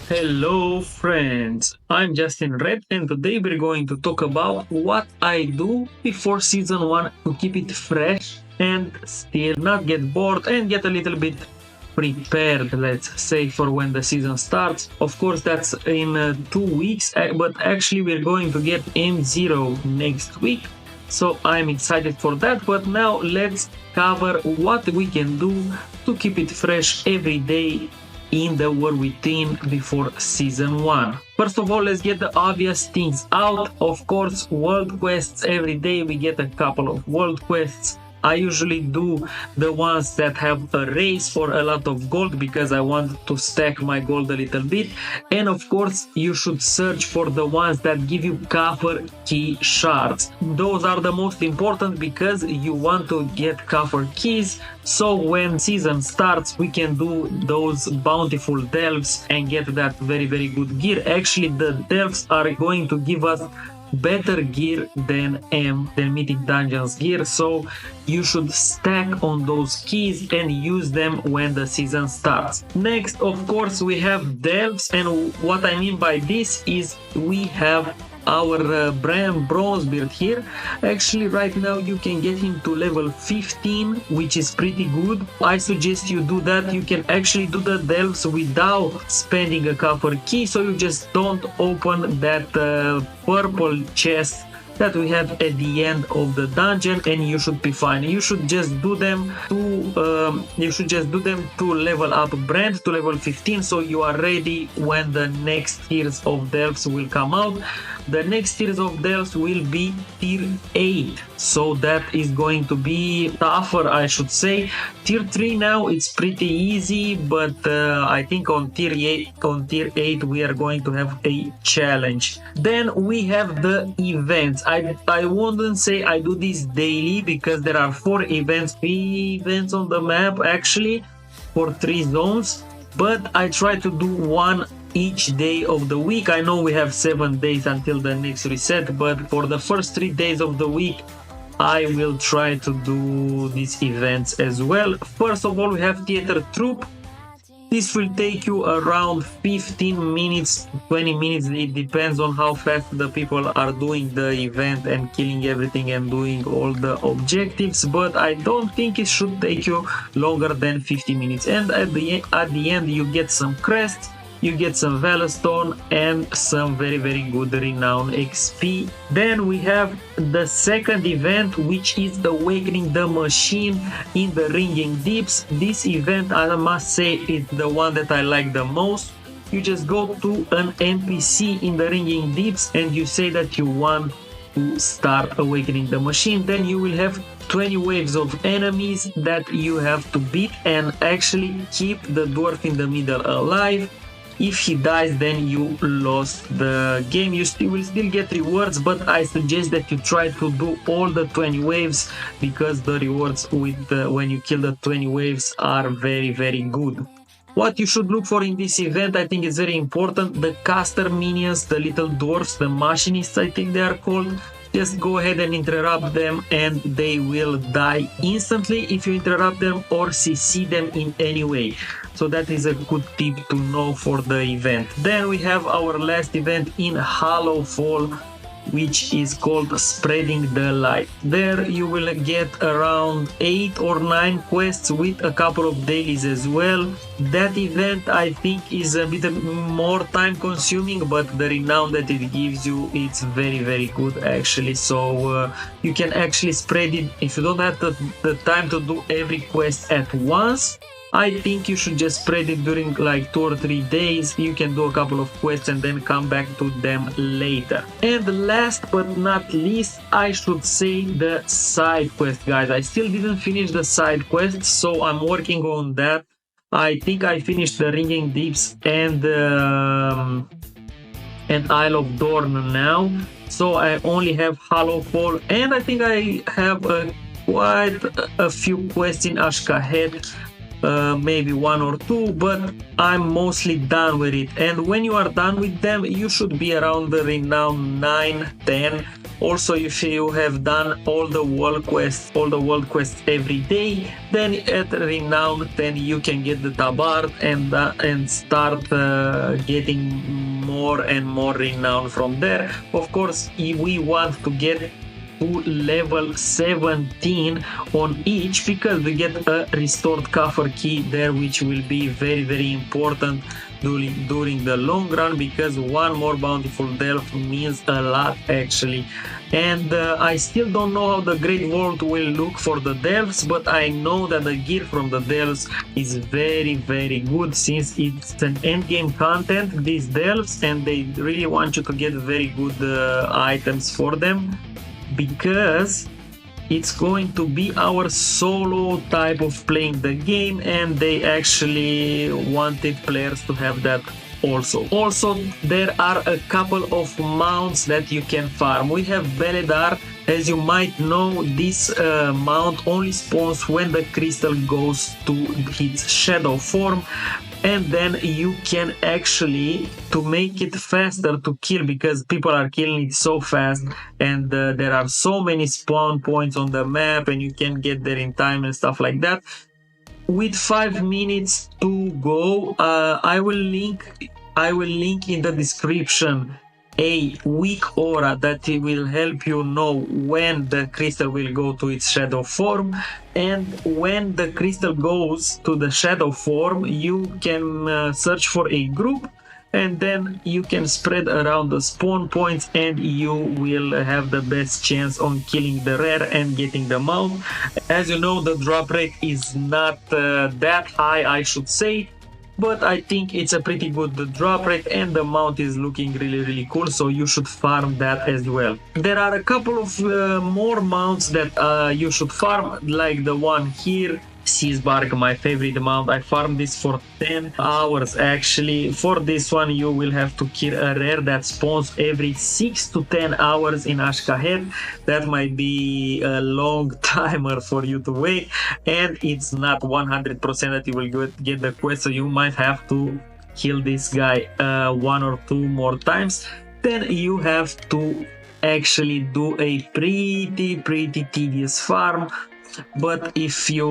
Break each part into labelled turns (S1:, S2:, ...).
S1: Hello friends, I'm Justin Red and today we're going to talk about what I do before season 1 to keep it fresh and still not get bored and get a little bit prepared, let's say, for when the season starts. Of course, that's in 2 weeks, but actually we're going to get M0 next week. So I'm excited for that, but now let's cover what we can do to keep it fresh every day in the war within before season 1. First of all, let's get the obvious things out. Of course, world quests. Every day we get a couple of world quests. I usually do the ones that have a race for a lot of gold because I want to stack my gold a little bit. And of course, you should search for the ones that give you copper key shards. Those are the most important because you want to get copper keys. So when season starts, we can do those bountiful delves and get that very good gear. Actually, the delves are going to give us better gear than Mythic Dungeons gear, so you should stack on those keys and use them when the season starts. Next, of course, we have delves, and what I mean by this is we have our brand Bronzebeard here. Actually, right now you can get him to level 15, which is pretty good. I suggest you do that. You can actually do the delves without spending a copper key, so you just don't open that purple chest that we have at the end of the dungeon, and you should be fine. You should just do them to level up brand to level 15, so you are ready when the next tiers of delves will come out. The next tiers of delves will be tier 8, so that is going to be tougher, I should say. Tier 3 now it's pretty easy, but I think on tier 8 we are going to have a challenge. Then we have the events. I wouldn't say I do this daily because there are 3 events on the map actually for 3 zones, but I try to do one each day of the week. I know we have 7 days until the next reset, but for the first 3 days of the week I will try to do these events as well. First of all, we have Theater Troop. This will take you around 15 minutes, 20 minutes. It depends on how fast the people are doing the event and killing everything and doing all the objectives, but I don't think it should take you longer than 50 minutes. And at the end you get some crests, you get some Valestone and some very good renown XP. Then we have the second event, which is Awakening the Machine in the Ringing Deeps. This event, I must say, is the one that I like the most. You just go to an NPC in the Ringing Deeps and you say that you want to start Awakening the Machine. Then you will have 20 waves of enemies that you have to beat and actually keep the dwarf in the middle alive. If he dies, then you lost the game. You will still get rewards, but I suggest that you try to do all the 20 waves because the rewards when you kill the 20 waves are very good. What you should look for in this event, I think, is very important. The caster minions, the little dwarfs, the machinists, I think they are called. Just go ahead and interrupt them and they will die instantly if you interrupt them or CC them in any way. So that is a good tip to know for the event. Then we have our last event in Hollow Fall, which is called Spreading the Light. There you will get around 8 or 9 quests with a couple of dailies as well. That event, I think, is a bit more time consuming, but the renown that it gives you, it's very good actually. So you can actually spread it. If you don't have the time to do every quest at once, I think you should just spread it during like 2 or 3 days. You can do a couple of quests and then come back to them later. And last but not least, I should say the side quest, guys. I still didn't finish the side quests, so I'm working on that. I think I finished the Ringing Deeps and Isle of Dorn now. So I only have Hollow Fall, and I think I have quite a few quests in Ashkahet. Maybe 1 or 2, but I'm mostly done with it. And when you are done with them, you should be around the renown 9, 10. Also, if you have done all the world quests every day, then at renown 10 you can get the tabard and start getting more and more renown from there. Of course, if we want to get to level 17 on each, because we get a restored coffer key there, which will be very important during the long run, because one more bountiful delve means a lot actually. And I still don't know how the Great World will look for the delves, but I know that the gear from the delves is very good, since it's an endgame content, these delves, and they really want you to get very good items for them, because it's going to be our solo type of playing the game, and they actually wanted players to have that also. There are a couple of mounts that you can farm. We have Beledar. As you might know, this mount only spawns when the crystal goes to its shadow form, and then you can actually, to make it faster to kill, because people are killing it so fast, and there are so many spawn points on the map and you can get there in time and stuff like that. With 5 minutes to go, I will link in the description a weak aura that will help you know when the crystal will go to its shadow form. And when the crystal goes to the shadow form, you can search for a group, and then you can spread around the spawn points, and you will have the best chance on killing the rare and getting the mount. As you know, the drop rate is not that high, I should say, but I think it's a pretty good drop rate, and the mount is looking really cool, so you should farm that as well. There are a couple of more mounts that you should farm, like the one here, Seasbark, my favorite mount. I farmed this for 10 hours actually. For this one you will have to kill a rare that spawns every 6 to 10 hours in Ashkahet. That might be a long timer for you to wait, and it's not 100% that you will get the quest, so you might have to kill this guy 1 or 2 more times. Then you have to actually do a pretty tedious farm. But if you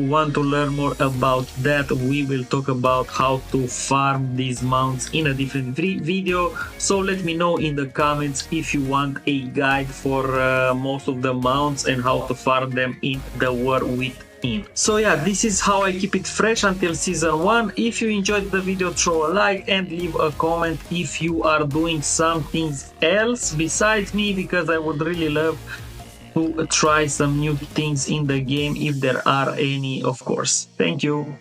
S1: want to learn more about that, we will talk about how to farm these mounts in a different video. So let me know in the comments if you want a guide for most of the mounts and how to farm them in the War Within. So yeah, this is how I keep it fresh until season 1. If you enjoyed the video, throw a like and leave a comment if you are doing something else besides me, because I would really love to try some new things in the game, if there are any, of course. Thank you.